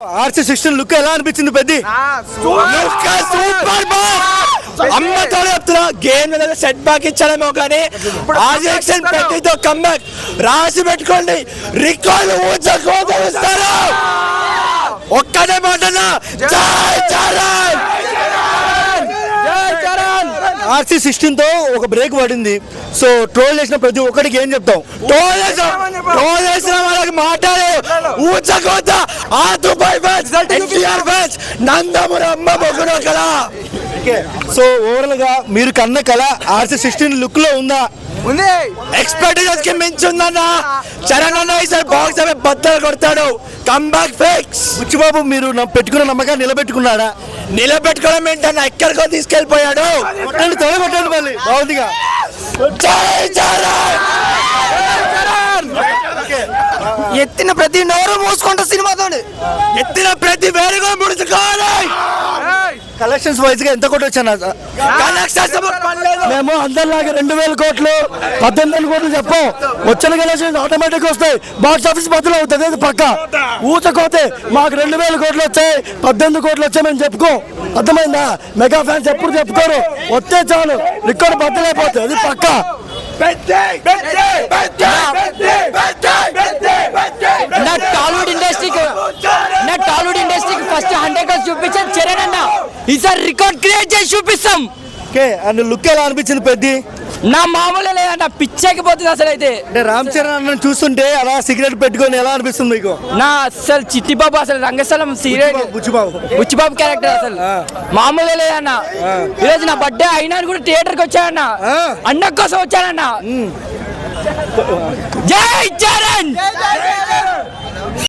RC16 look ఎలా అనిపించింది Peddi? Super అమ్మతో చెప్తున్నా, గేమ్ సెట్ బ్యాక్ ఇచ్చాడేమో కానీ RC16 పెద్దితో కమ్బ్యాక్ రాసి పెట్టుకోండి, రికార్డు ఊచకోస్తారు. ఒక్కడే మాటనా, జై చరణ్. RC16 తో ఒక బ్రేక్ పడింది. సో ట్రోల్ చేసిన ప్రతి ఒక్కడికి ఏం చెప్తాం? ట్రోల్ చేసిన వాళ్ళకి మాట్లాడే ఊచకోత ఆ Dubai batch, NTR batch, Nandamuri అమ్మ మొగుడు కళ. సో ఓవరాల్ గా మీరు కన్న కళ RC16 లుక్ లో ఉందా? ఎక్స్పెక్టేషన్స్ కి మించి ఉందన్న. చరణ్ అన్న ఈసారి బాక్స్ ఆఫీస్ బద్దలు కొడతాడు, కమ్బ్యాక్ ఫిక్స్. బుచ్చిబాబు మీరు పెట్టుకున్న నమ్మకాన్ని నిలబెట్టుకున్నాడా? నిలబెట్టుకోవడం ఏంటన్నా, ఎక్కడికో తీసుకెళ్లిపోయాడు. తొలగొట్టండి మళ్ళీ బాగుందిగా. ఎత్తిన ప్రతి నోరు మూసుకుంటా సినిమాతో, ఎత్తిన ప్రతి వేరుగా ముడుచుకోవాలి. కలెక్షన్స్ వైజ్ గా ఎంత కోట్లు వచ్చాను? మేము అందరిలాగా 2000 కోట్లు 18 కోట్లు చెప్పాం. వచ్చిన కలెక్షన్స్ ఆటోమేటిక్ వస్తాయి, బాక్స్ ఆఫీస్ బదులు అవుతుంది. అది పక్క ఊచకోతే మాకు 2000 కోట్లు వచ్చాయి, 18 కోట్లు వచ్చాయి మేము చెప్పుకో. అర్థమైందా? మెగా ఫ్యాన్స్ ఎప్పుడు చెప్పుకోరు, వస్తే చాలు రికార్డు బద్దలైపోతుంది. అది పక్క. టాలీవుడ్ ఇండస్ట్రీకి ఫస్ట్ 100 crores చూపించాను చరణ్ అన్న, ఈసారి రికార్డ్ క్రియేట్ చేసి చూపిస్తాం. అండ్ లుక్ ఎలా అనిపించింది పెద్ది? నా మామూలు లేదన్న, పిచ్చెక్కిపోతుంది అసలు. అయితే రామ్ చరణ్ అన్న చూస్తుంటే అలా సిగరెట్ పెట్టుకొని ఎలా అనిపిస్తుంది మీకు? నా అసలు చిట్టిబాబు అసలు రంగస్థలం సిగరెట్ బుచ్చిబాబు క్యారెక్టర్ అసలు మామూలు లేదన్న. ఈరోజు నా బర్త్డే అయినా కూడా థియేటర్కి వచ్చానన్న, అన్న కోసం వచ్చానన్న. జై చరణ్.